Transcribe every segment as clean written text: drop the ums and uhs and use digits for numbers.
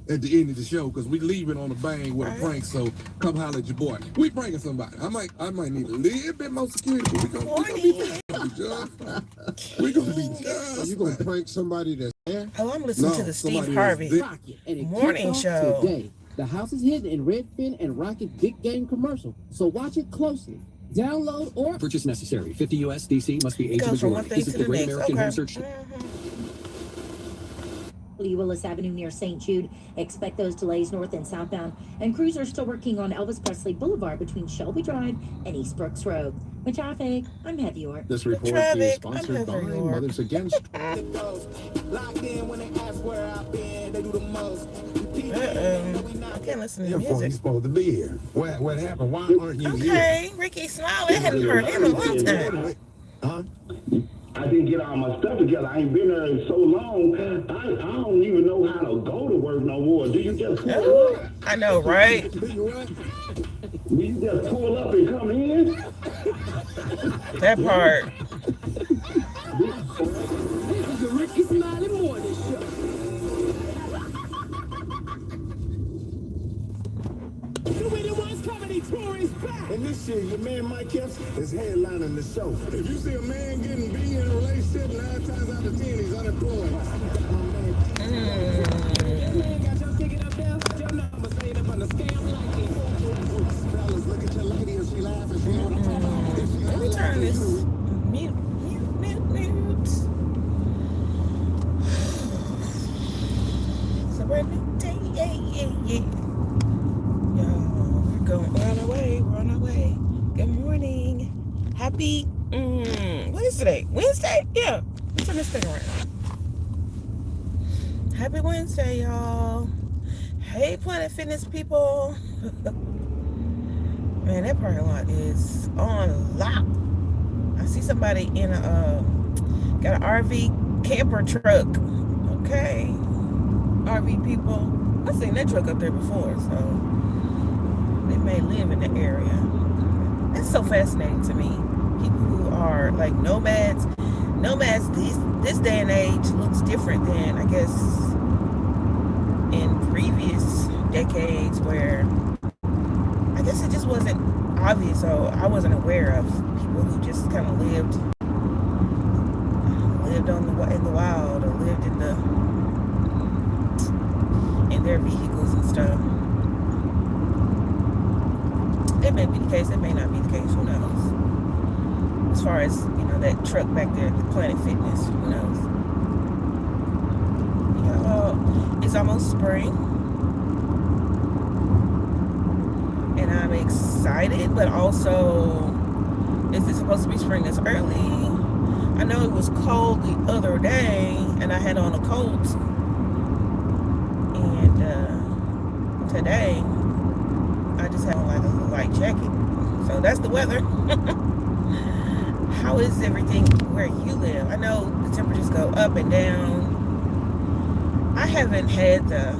at the end of the show because we leaving on a bang with a prank. So come holler at your boy. We pranking somebody. I might need a little bit more security, but we gonna be just fine. We gonna be just. You gonna prank somebody that's there? Oh, I'm listening to the Steve Harvey morning show. Today. The house is hidden in Redfin and Rocket big game commercial, so watch it closely. Download or purchase necessary. 50 USDC must be age Goes from one majority. thing This is to the the Great next. American Okay. Home Search. Willis Avenue near St. Jude. Expect those delays north and southbound. And crews are still working on Elvis Presley Boulevard between Shelby Drive and East Brooks Road. With traffic, I'm Heather York. This report is sponsored by Mothers Against. Locked in when they ask where I've been, they do the most. I can't listen to Your music. phone's supposed to be here. What happened? Why aren't you here? Okay, Ricky Smile. I hadn't heard him in a long time. Huh? I didn't get all my stuff together. I ain't been there in so long. I don't even know how to go to work no more. Do you just pull up? I know, right? Do you just pull up and come in? That part. this is the Ricky Smiley Morning Show. And this year, your man Mike Epps is headlining the show. If you see a man getting beat in a relationship, 9 times out of 10, he's unemployed. Let me turn this mute. It's a brand new day. Yeah. Yo, we're going on our way. Good morning. Happy, what is today? Wednesday? Yeah. Let's turn this thing around. Happy Wednesday, y'all. Hey, Planet Fitness people. Man, that parking lot is on lock. I see somebody in a, got an RV camper truck. Okay. RV people. I've seen that truck up there before, so they may live in the area. That's so fascinating to me. People who are like nomads. Nomads this day and age looks different than, I guess, in previous decades where I guess it just wasn't obvious, so I wasn't aware of people who just kind of lived in the wild or lived in their vehicles and stuff. That may be the case, that may not be the case, who knows? As far as, that truck back there, the Planet Fitness, who knows? It's almost spring. And I'm excited, but also, is this supposed to be spring this early? I know it was cold the other day, and I had on a coat. And today, I just have on like a light jacket. So that's the weather. How is everything where you live? I know the temperatures go up and down. I haven't had the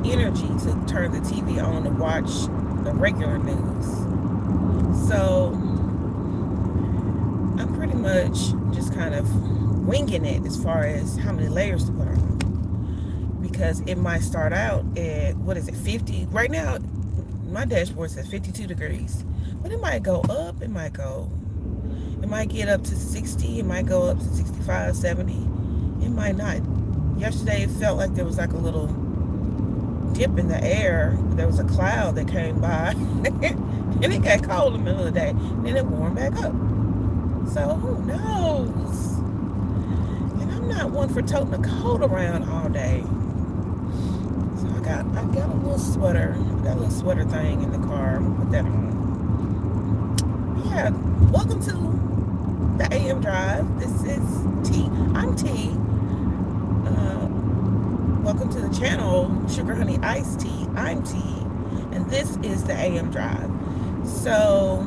energy to turn the TV on to watch the regular news. So I'm pretty much just kind of winging it as far as how many layers to put on. Because it might start out at, 50? Right now, my dashboard says 52 degrees. But it might go up, it might get up to 60, it might go up to 65, 70. It might not. Yesterday it felt like there was like a little dip in the air. There was a cloud that came by and it got cold in the middle of the day. Then it warmed back up. So who knows? And I'm not one for toting a coat around all day. So I got a little sweater. I got a little sweater thing in the car. I'm gonna put that on. Yeah, welcome to the AM Drive. This is T. I'm T. Welcome to the channel, Sugar Honey Iced Tea. I'm T. And this is the AM Drive. So,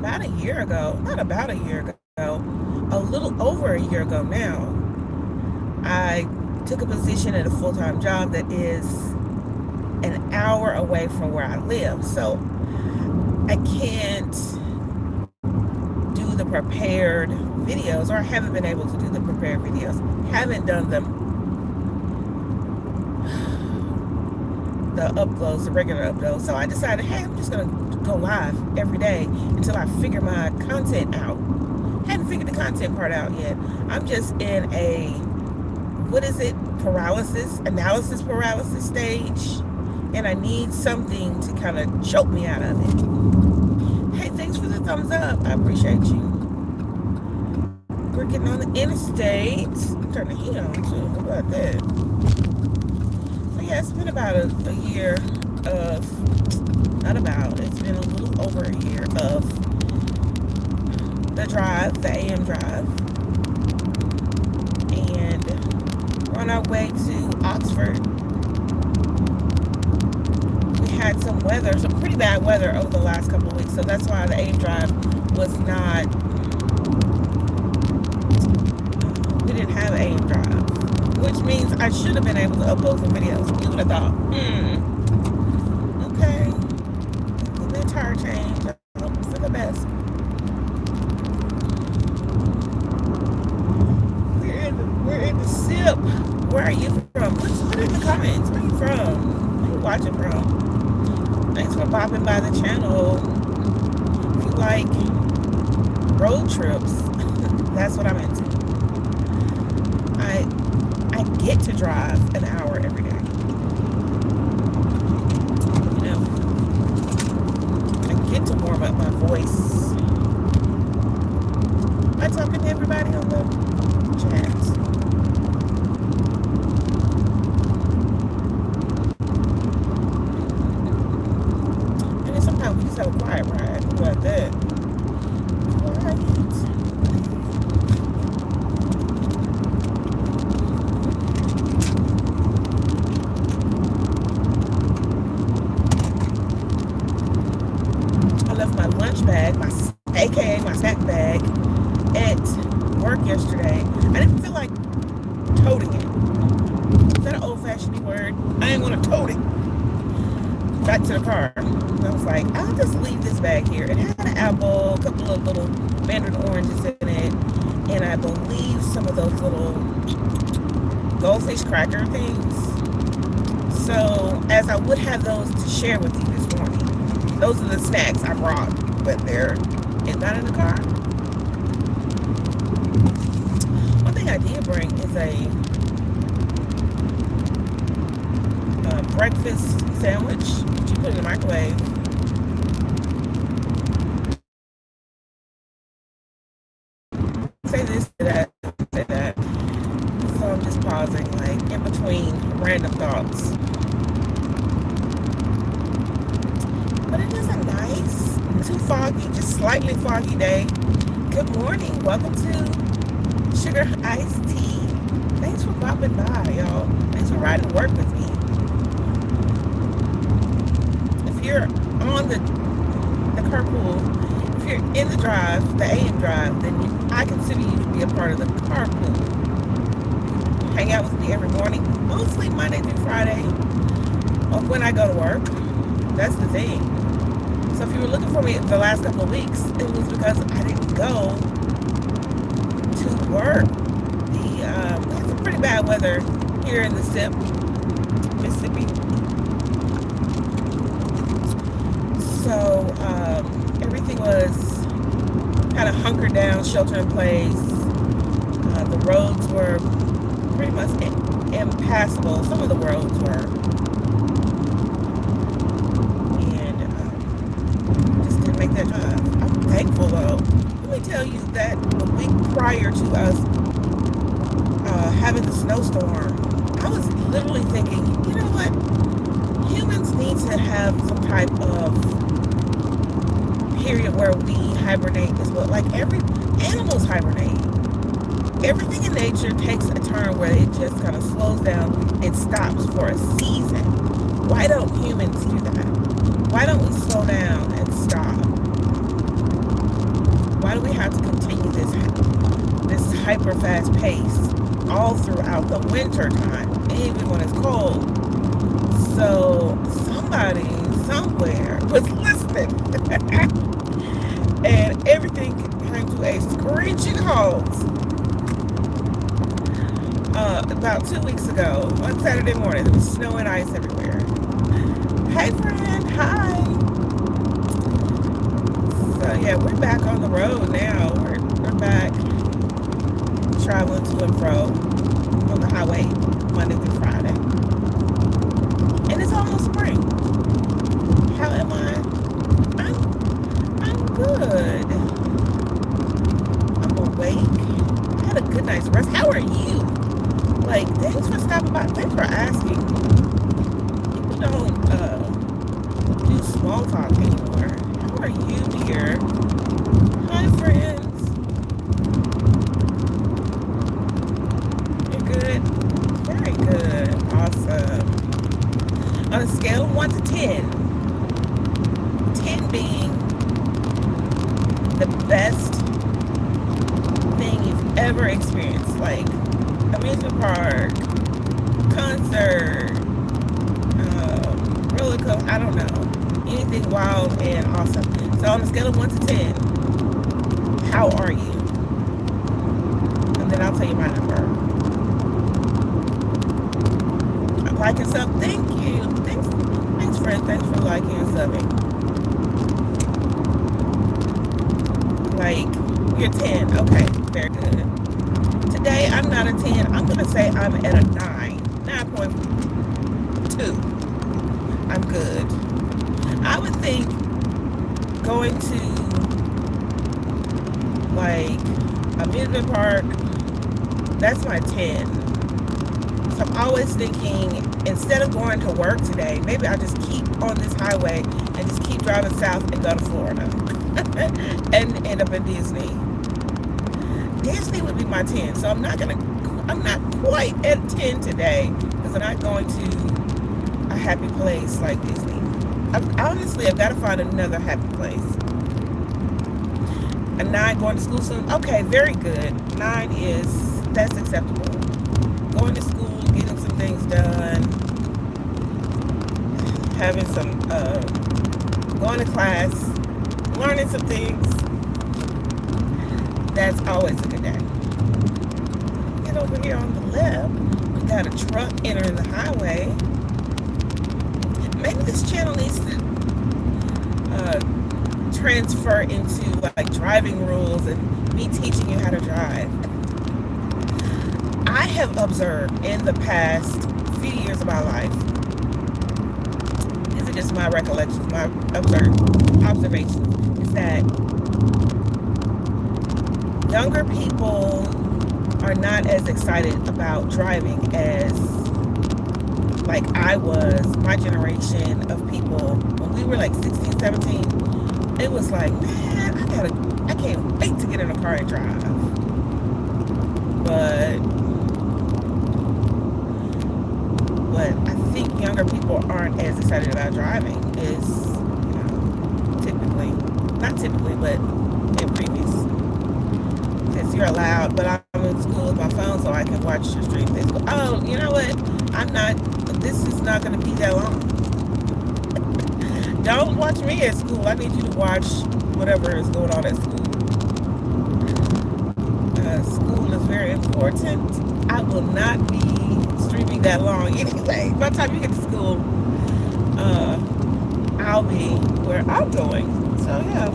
not a year ago, a little over a year ago now, I took a position at a full-time job that is an hour away from where I live. So, I can't do the prepared videos, or I haven't been able to do the prepared videos. Haven't done them the uploads, the regular uploads. So I decided, hey, I'm just gonna go live every day until I figure my content out. Haven't figured the content part out yet. I'm just in a, what is it, analysis paralysis stage, and I need something to kind of choke me out of it. Hey, thanks for the thumbs up. I appreciate you. We're getting on the interstate. I'm turning the heat on too. How about that? So yeah, it's been about a year of, not about, it's been a little over a year of the drive, the AM drive. And we're on our way to Oxford. We had some weather, some pretty bad weather over the last couple of weeks. So that's why the AM drive was not, we didn't have AM drive, which means I should have been able to upload some videos. You would have thought, okay, the tire change, I hope for the best. We're in the SIP. Where are you from? Put it in the comments. Where are you from? Where are you watching from? Thanks for bopping by the channel. If you like road trips, that's what I'm into. I get to drive an hour every day. You know, I get to warm up my voice by talking to everybody on the chat. And then sometimes we just have a quiet ride. How about that? Quiet. Bag, aka my snack bag, at work yesterday. I didn't feel like toting it. Is that an old-fashioned word? I didn't want to tote it back to the car. I was like, I'll just leave this bag here. It had an apple, a couple of little mandarin oranges in it, and I believe some of those little goldfish cracker things. So, as I would have those to share with you this morning, those are the snacks I brought. But they're not in the car. One thing I did bring is a breakfast sandwich. You put it in the microwave. Say this, say that, say that. So I'm just pausing, like in between random thoughts. But it is a nice, too foggy, just slightly foggy day. Good morning. Welcome to Sugar Iced Tea. Thanks for popping by, y'all. Thanks for riding to work with me. If you're on the carpool, if you're in the drive, the AM drive, then I consider you to be a part of the carpool. Hang out with me every morning, mostly Monday through Friday, or when I go to work. That's the thing. So if you were looking for me the last couple of weeks, it was because I didn't go to work. We had some pretty bad weather here in the SIP, Mississippi. So everything was kind of hunkered down, shelter in place. The roads were pretty much impassable. Some of the roads were. Make that drive. I'm thankful though. Let me tell you that the week prior to us having the snowstorm, I was literally thinking, you know what? Humans need to have some type of period where we hibernate as well. Like animals hibernate. Everything in nature takes a turn where it just kind of slows down and stops for a season. Why don't humans do that? Why don't we slow down and stop? Why do we have to continue this hyper fast pace all throughout the winter time, even when it's cold? So somebody somewhere was listening, and everything came to a screeching halt. about 2 weeks ago, on Saturday morning. There was snow and ice everywhere. Hey, friend. Hi. So, yeah, we're back on the road now. We're back traveling to and fro on the highway Monday through Friday. And it's almost spring. How am I? I'm good. I'm awake. I had a good night's rest. How are you? Like, thanks for stopping by. Thanks for asking. People don't do small talk anymore. How are you, dear? Hi, friends. You're good? Very good. Awesome. On a scale of 1 to 10, 10 being the best thing you've ever experienced, like amusement park, concert, roller coaster, I don't know, anything wild and awesome. So on a scale of 1 to 10, how are you? And then I'll tell you my number. Like and sub, thank you. Thanks friend, thanks for liking and subbing. Like, you're 10, okay, very good. Today, I'm not a 10. I'm going to say I'm at a 9.2. I'm good. I would think going to, like, amusement park, that's my 10. So I'm always thinking, instead of going to work today, maybe I'll just keep on this highway and just keep driving south and go to Florida. And end up in Disney. Disney would be my 10. So I'm not quite at 10 today because I'm not going to a happy place like Disney. I've got to find another happy place. A 9 going to school soon. Okay, very good. 9 that's acceptable. Going to school, getting some things done, having some, going to class, learning some things. That's always a good day. Get over here on the left. We got a truck entering the highway. Maybe this channel needs to transfer into like driving rules and me teaching you how to drive. I have observed in the past few years of my life, these are just my recollections, my observations, is that younger people are not as excited about driving as like I was, my generation of people. When we were like 16, 17, it was like, man, I can't wait to get in a car and drive. But I think younger people aren't as excited about driving as, not typically, but in previous. Because you're allowed, but I'm in school with my phone so I can watch your stream Facebook. Oh, you know what? This is not going to be that long. Don't watch me at school. I need you to watch whatever is going on at school. School is very important. I will not be streaming that long anyway. By the time you get to school, I'll be where I'm going. So yeah.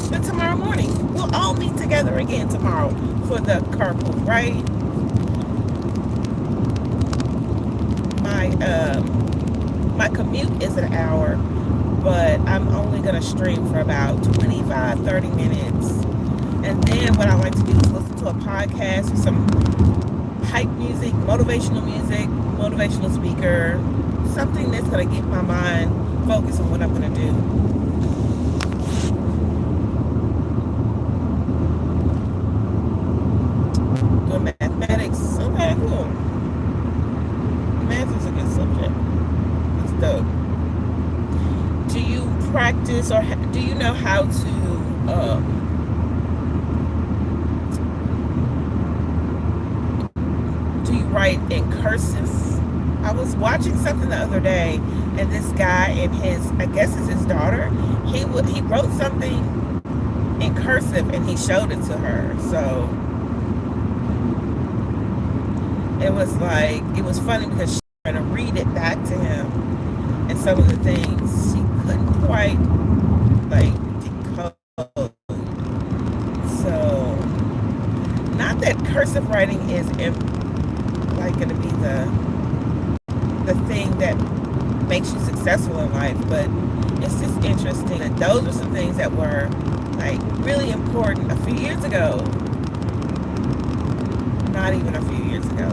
But tomorrow morning, we'll all meet together again tomorrow for the carpool, right? My commute is an hour, but I'm only going to stream for about 25, 30 minutes. And then what I like to do is listen to a podcast with some hype music, motivational speaker, something that's going to get my mind focused on what I'm going to do. Doing mathematics. Okay, cool. Math is a good subject. It's dope. Do you practice or do you know how to do you write in cursive? I was watching something the other day, and this guy and I guess it's his daughter, he wrote something in cursive and he showed it to her. So it was like, it was funny because she was trying to read it back to him, and some of the things she couldn't quite like decode. So, not that cursive writing is like going to be the thing that makes you successful in life, but it's just interesting that those were some things that were like really important a few years ago. Not even a few years ago,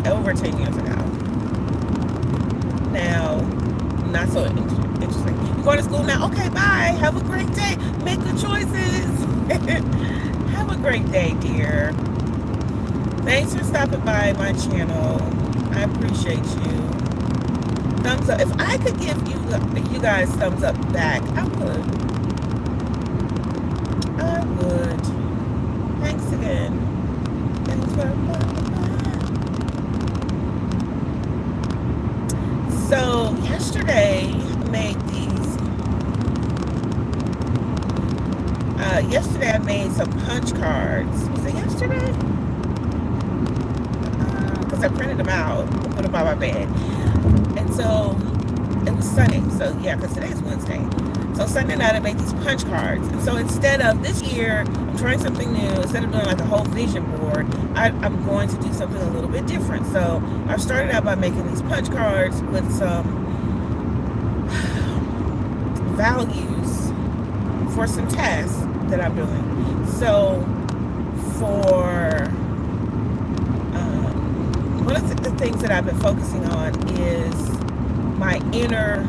over 10 years ago. Now, not so interesting. You're going to school now? Okay, bye. Have a great day. Make good choices. Have a great day, dear. Thanks for stopping by my channel. I appreciate you. Thumbs up. If I could give you guys thumbs up back, I would. I would. Thanks again. Thanks for So yesterday I made these. Yesterday I made some punch cards. Was it yesterday? Because I printed them out and put them by my bed. And so it was Sunday. So yeah, because today is Wednesday. So Sunday night I made these punch cards. And so instead of this year, I'm trying something new. Instead of doing like a whole vision board, I'm going to do something a little bit different. So I started out by making these punch cards with some values for some tasks that I'm doing. So for one of the things that I've been focusing on is my inner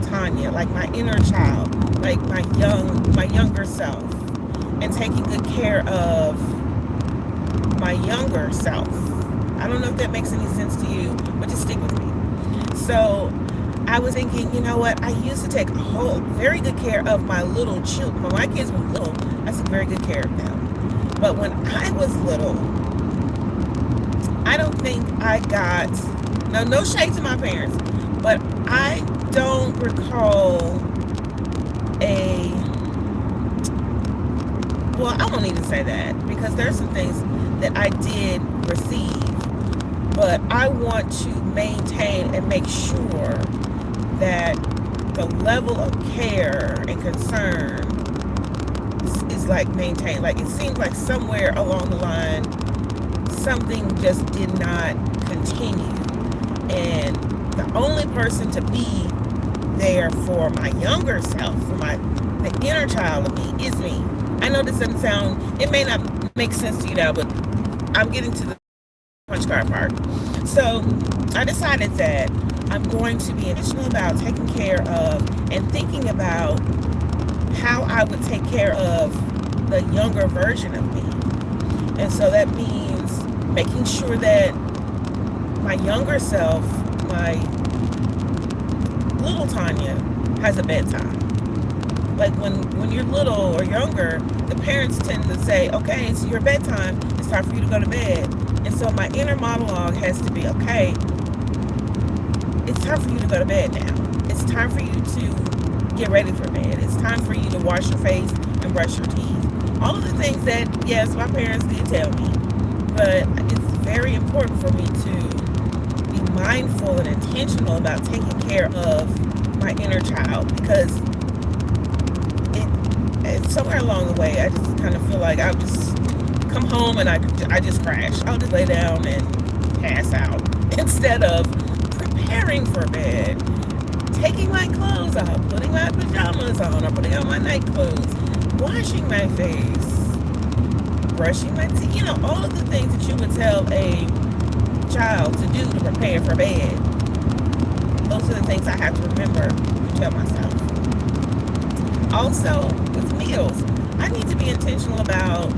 Tanya, like my inner child, like my younger self, and taking good care of my younger self. I don't know if that makes any sense to you, but just stick with me. So I was thinking, you know what? I used to take very good care of my little children. When my kids were little, I took very good care of them. But when I was little, I don't think I got, no shade to my parents, but I don't recall well, I won't even say that, because there's some things that I did receive, but I want to maintain and make sure that the level of care and concern is like maintained. Like, it seems like somewhere along the line, something just did not continue. And the only person to be there for my younger self, for the inner child of me, is me. I know this doesn't sound, it may not make sense to you now, but I'm getting to the punch card part. So I decided that I'm going to be intentional about taking care of and thinking about how I would take care of the younger version of me. And so that means making sure that my younger self, my little Tanya, has a bedtime. Like when you're little or younger, the parents tend to say, okay, it's your bedtime, it's time for you to go to bed. And so my inner monologue has to be, okay, it's time for you to go to bed now. It's time for you to get ready for bed. It's time for you to wash your face and brush your teeth. All of the things that, yes, my parents did tell me, but it's very important for me to be mindful and intentional about taking care of my inner child, because somewhere along the way, I just kind of feel like I'll just come home and I just crash. I'll just lay down and pass out instead of preparing for bed, taking my clothes off, putting my pajamas on, or putting on my night clothes, washing my face, brushing my teeth, you know, all of the things that you would tell a child to do to prepare for bed. Those are the things I have to remember to tell myself. Also, with meals, I need to be intentional about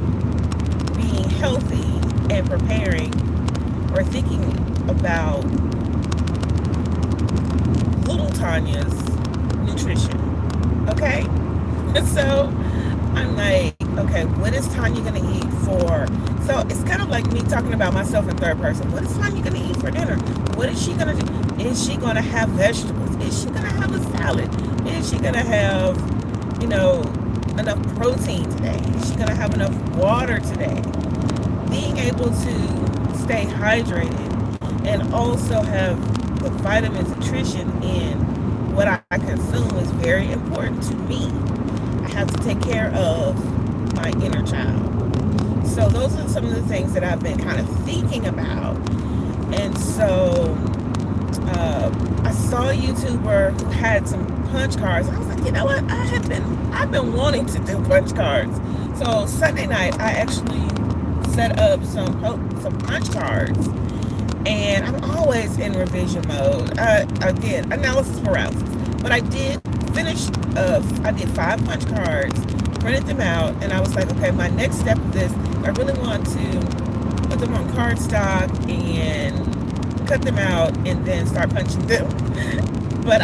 being healthy and preparing or thinking about little Tanya's nutrition. Okay? So I'm like, okay, what is Tanya going to eat for? So it's kind of like me talking about myself in third person. What is Tanya going to eat for dinner? What is she going to do? Is she going to have vegetables? Is she going to have a salad? Is she going to have, you know, enough protein today? Is she going to have enough water today? being able to stay hydrated and also have the vitamins, nutrition in what I consume is very important to me. I have to take care of my inner child. So those are some of the things that I've been kind of thinking about. And so I saw a YouTuber who had some punch cards. I was like, you know what? I've been wanting to do punch cards. So Sunday night, I actually set up some punch cards. And I'm always in revision mode. I did analysis paralysis, but I did finish. I did 5 punch cards, printed them out, and I was like, okay, my next step of this, I really want to put them on cardstock and cut them out, and then start punching them. But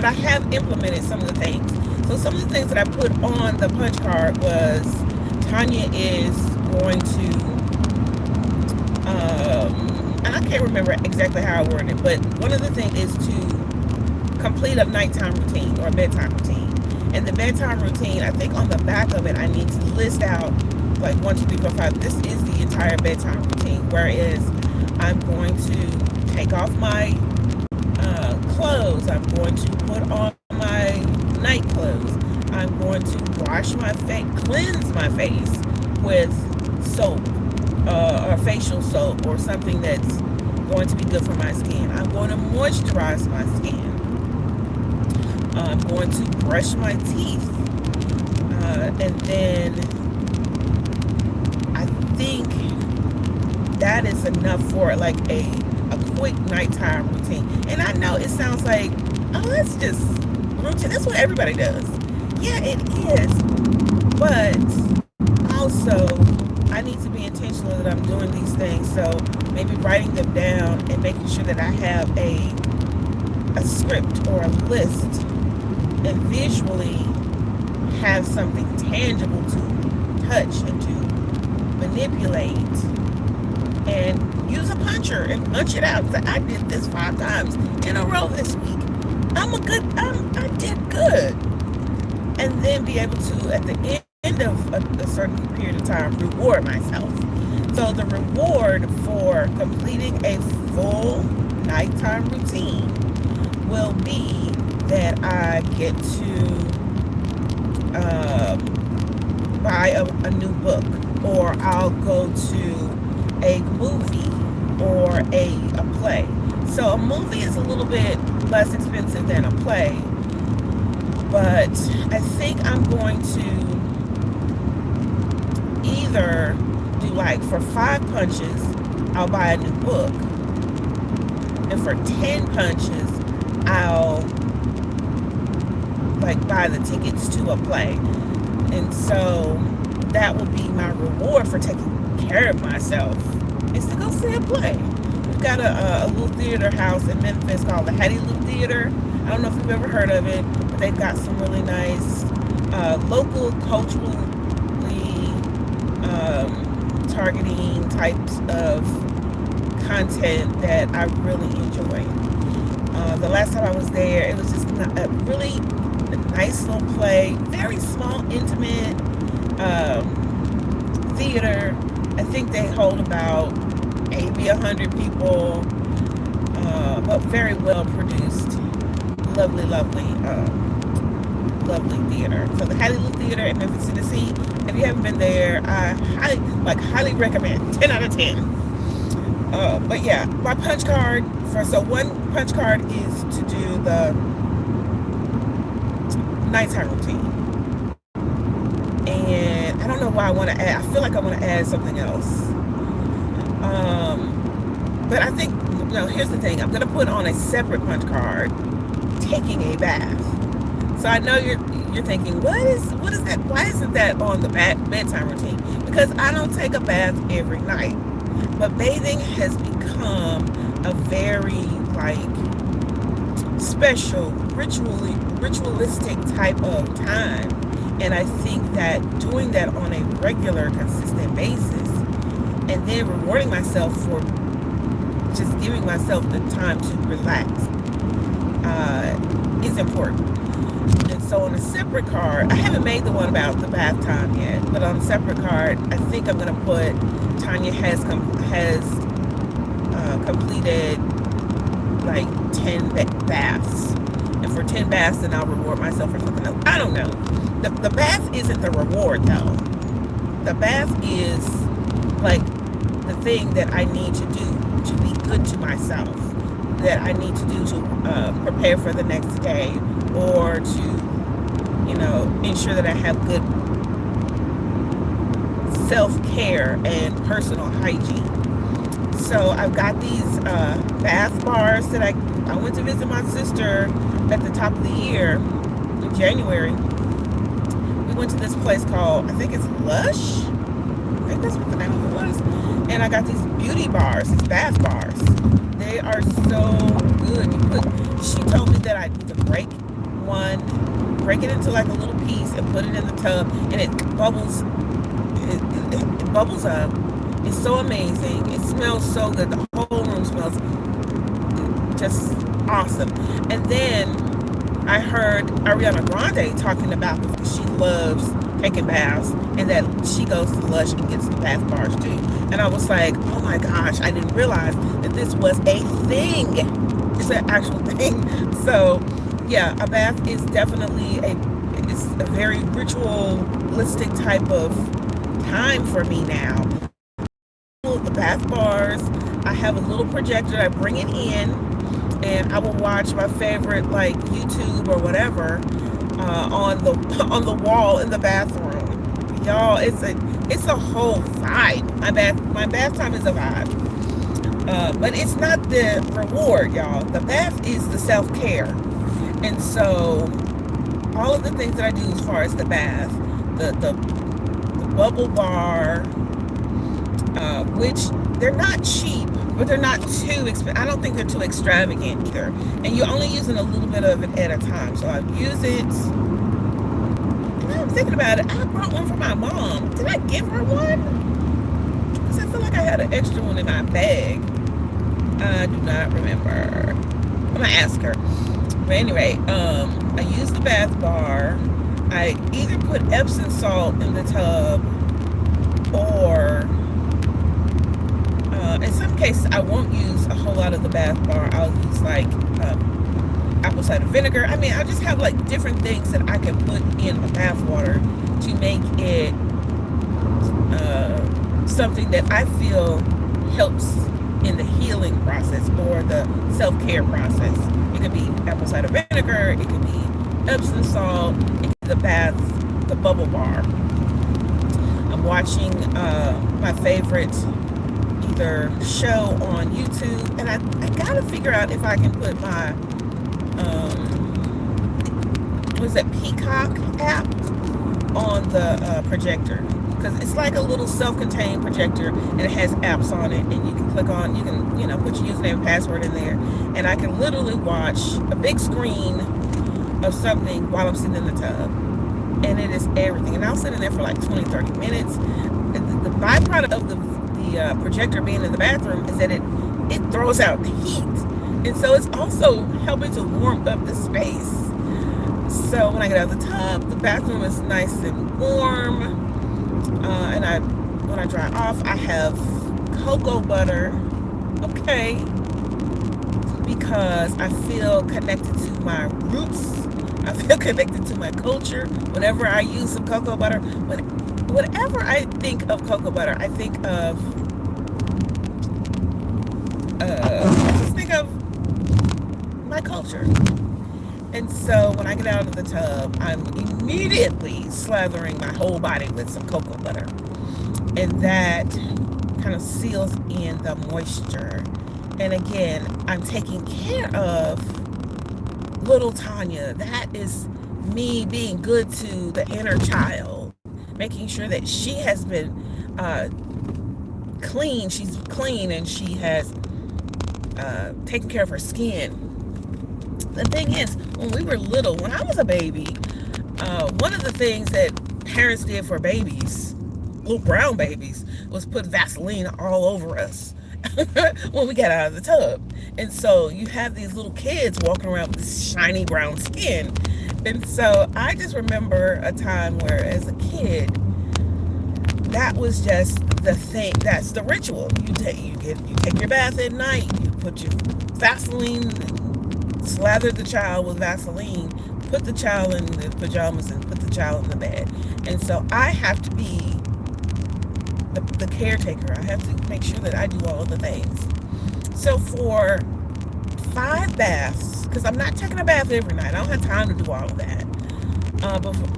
I have implemented some of the things. So some of the things that I put on the punch card was Tanya is going to. And I can't remember exactly how I worded it, but one of the things is to complete a nighttime routine or a bedtime routine. And the bedtime routine, I think on the back of it, I need to list out like 1, 2, 3, 4, 5. This is the entire bedtime routine. Whereas I'm going to take off my clothes. I'm going to put on my night clothes. I'm going to wash my face, cleanse my face with soap. Or facial soap or something that's going to be good for my skin. I'm going to moisturize my skin. I'm going to brush my teeth. And then I think that is enough for like a quick nighttime routine. And I know it sounds like, oh, that's just routine. That's what everybody does. Yeah, it is. But also, I need to be intentional that I'm doing these things. So maybe writing them down and making sure that I have a script or a list and visually have something tangible to touch and to manipulate and use a puncher and punch it out. So I did this 5 times in a row this week. I did good. And then be able to, at the end of a certain period of time, reward myself. So the reward for completing a full nighttime routine will be that I get to buy a new book, or I'll go to a movie or a play. So a movie is a little bit less expensive than a play, but I think I'm going to either do like for 5 punches, I'll buy a new book. And for 10 punches, I'll like buy the tickets to a play. And so that will be my reward for taking care of myself, is to go see a play. We've got a little theater house in Memphis called the Hattie Lou Theater. I don't know if you've ever heard of it, but they've got some really nice local culturally targeting types of content that I really enjoy. The last time I was there, it was just a really nice little play, very small, intimate theater. I think they hold about maybe 100 people, but very well produced. Lovely, lovely theater. So the Hattie Lou Theater in Memphis, Tennessee. If you haven't been there, I highly recommend. 10 out of 10. But yeah, my punch card so one punch card is to do the nighttime routine. And I don't know why I want to add. I feel like I want to add something else. But I think, here's the thing. I'm going to put on a separate punch card, taking a bath. So I know you're thinking, what is that? Why isn't that on the bedtime routine? Because I don't take a bath every night. But bathing has become a very special, ritualistic type of time. And I think that doing that on a regular, consistent basis, and then rewarding myself for just giving myself the time to relax is important. And so on a separate card, I haven't made the one about the bath time yet, but on a separate card, I think I'm going to put Tanya has completed like 10 baths, and for 10 baths, then I'll reward myself for something else. I don't know. The bath isn't the reward though. The bath is like the thing that I need to do to be good to myself, that I need to do to prepare for the next day, or to, you know, ensure that I have good self-care and personal hygiene. So I've got these bath bars that I went to visit my sister at the top of the year in January. We went to this place called, I think it's Lush. I think that's what the name of it was. And I got these beauty bars, these bath bars. They are so good. She told me that I need to break it into like a little piece and put it in the tub, and it bubbles. It bubbles up. It's so amazing. It smells so good. The whole room smells just awesome. And then I heard Ariana Grande talking about it because she loves taking baths, and that she goes to Lush and gets the bath bars too. And I was like, oh my gosh, I didn't realize that this was a thing. It's an actual thing. So yeah, a bath is definitely it's a very ritualistic type of time for me now. The bath bars, I have a little projector, I bring it in, and I will watch my favorite like YouTube or whatever on the wall in the bathroom. Y'all, it's a whole vibe. My bath time is a vibe, but it's not the reward, y'all. The bath is the self-care. And so all of the things that I do as far as the bath, the bubble bar, which they're not cheap, but they're not too expensive. I don't think they're too extravagant either. And you're only using a little bit of it at a time. So I use it. Now I'm thinking about it. I brought one for my mom. Did I give her one? Because I feel like I had an extra one in my bag. I do not remember. I'm gonna ask her. But anyway, I use the bath bar. I either put Epsom salt in the tub, or in some cases I won't use a whole lot of the bath bar. I'll use like apple cider vinegar. I mean, I just have like different things that I can put in the bath water to make it something that I feel helps in the healing process or the self-care process. It could be apple cider vinegar, it could be Epsom salt, it could be the bath, the bubble bar. I'm watching my favorite either show on YouTube, and I gotta figure out if I can put my what's that, Peacock app on the projector, because it's like a little self-contained projector, and it has apps on it, and you can click on, you can, you know, put your username and password in there, and I can literally watch a big screen of something while I'm sitting in the tub, and it is everything. And I'll sit in there for like 20-30 minutes. The byproduct of the projector being in the bathroom is that it throws out the heat, and so it's also helping to warm up the space. So when I get out of the tub, the bathroom is nice and warm, and when I dry off, I have cocoa butter, okay, because I feel connected to my roots. I feel connected to my culture. Whenever I use some cocoa butter, whenever I think of cocoa butter, I think of just think of my culture. And so when I get out of the tub, I'm immediately slathering my whole body with some cocoa butter, and that kind of seals in the moisture. And again, I'm taking care of little Tanya. That is me being good to the inner child, making sure that she has been clean. She's clean, and she has taken care of her skin. The thing is, when we were little, when I was a baby, one of the things that parents did for babies, little brown babies, was put Vaseline all over us when we got out of the tub. And so you have these little kids walking around with this shiny brown skin. And so I just remember a time where, as a kid, that was just the thing. That's the ritual. You take your bath at night. You put your Vaseline, slather the child with Vaseline, put the child in the pajamas, and put the child in the bed. And so I have to be the caretaker. I have to make sure that I do all of the things. So for 5 baths, because I'm not taking a bath every night. I don't have time to do all of that.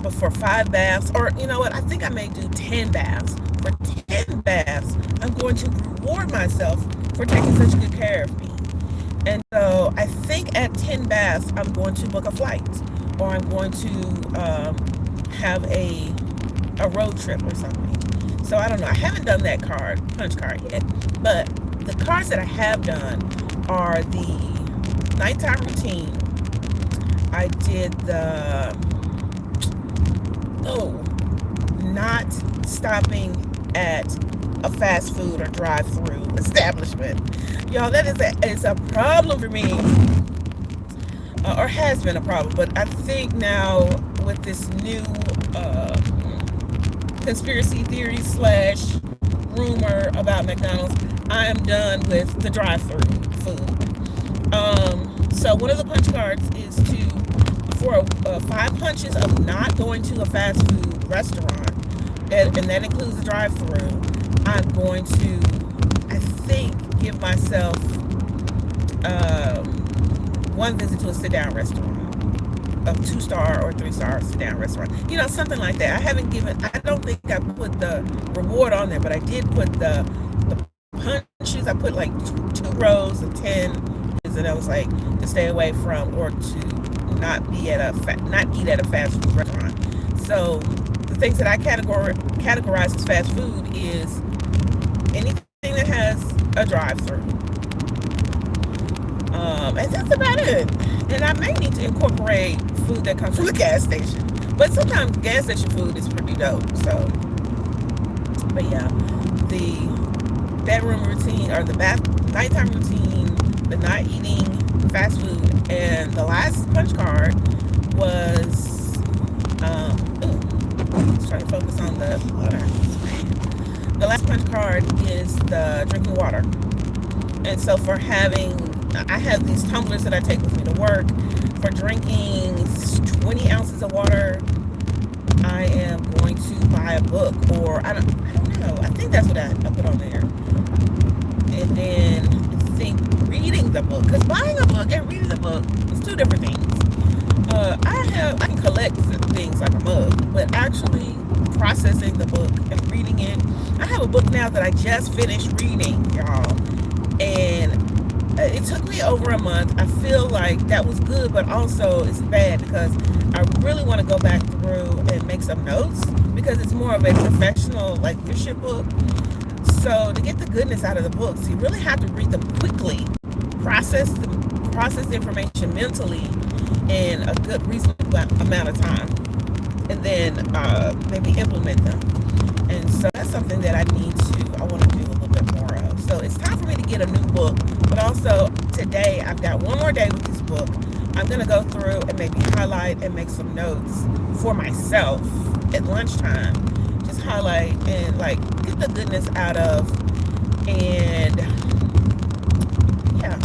But for 5 baths, or you know what, I think I may do 10 baths. For 10 baths, I'm going to reward myself for taking such good care of me. And so I think at 10 baths, I'm going to book a flight, or I'm going to have a road trip or something. So I don't know. I haven't done that punch card yet. But the cards that I have done are the nighttime routine. I did the not stopping at a fast food or drive-through establishment. Y'all, that is a problem for me, or has been a problem. But I think now with this new conspiracy theory / rumor about McDonald's, I am done with the drive-through food. So one of the punch cards is for 5 punches of not going to a fast food restaurant, and that includes the drive-through. I'm going to, I think, give myself 1 visit to a sit-down restaurant, a 2-star or 3-star sit-down restaurant. You know, something like that. I don't think I put the reward on there, but I did put the punches. I put like 2 rows of 10, and I was like, to stay away from, or to not eat at a fast food restaurant. So the things that I categorize as fast food is anything that has a drive-through. And that's about it. And I may need to incorporate food that comes from the gas station. But sometimes gas station food is pretty dope. So, but yeah, the bedroom routine, or the nighttime routine, the not eating fast food, and the last punch card was, let's try to focus on the water. The last punch card is the drinking water. And so I have these tumblers that I take with me to work. For drinking 20 ounces of water, I am going to buy a book, or I don't know. I think that's what I put on there. And then I think reading the book, because buying a book and reading the book is 2 different things. I can collect things like a mug, but actually processing the book and reading it. I have a book now that I just finished reading, y'all, and it took me over a month. I feel like that was good, but also it's bad because I really want to go back through and make some notes, because it's more of a professional, like, leadership book. So to get the goodness out of the books, you really have to read them quickly, process the information mentally in a good, reasonable amount of time, and then maybe implement them. And so that's something that I want to do a little bit more of. So it's time for me to get a new book, but also today I've got 1 more day with this book. I'm going to go through and maybe highlight and make some notes for myself at lunchtime. Just highlight and like get the goodness out of, and yeah,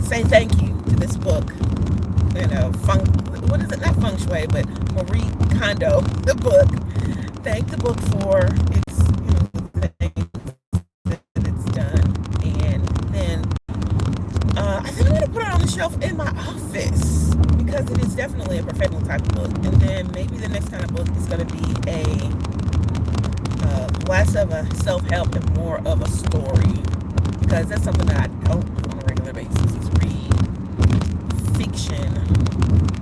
say thank you to this book. You know, what is it? Not feng shui, but Marie Kondo, the book. Thank the book for its, the things that it's done. And then I think I'm going to put it on the shelf in my office, because it is definitely a professional type of book. And then maybe the next kind of book is going to be less of a self-help and more of a story, because that's something that I don't do on a regular basis, is read fiction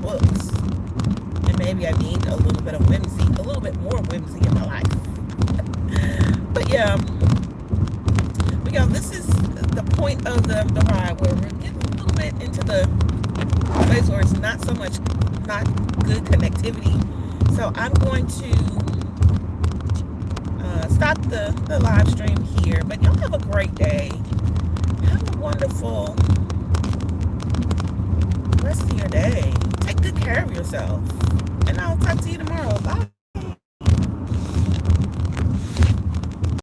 books. And maybe I need a little bit of whimsy, a little bit more whimsy in my life. But yeah, this is the point of the ride, where we're getting a little bit into the place where it's not good connectivity. So I'm going to stop the live stream here. But y'all have a great day. Have a wonderful rest of your day. Take good care of yourself. And I'll talk to you tomorrow. Bye.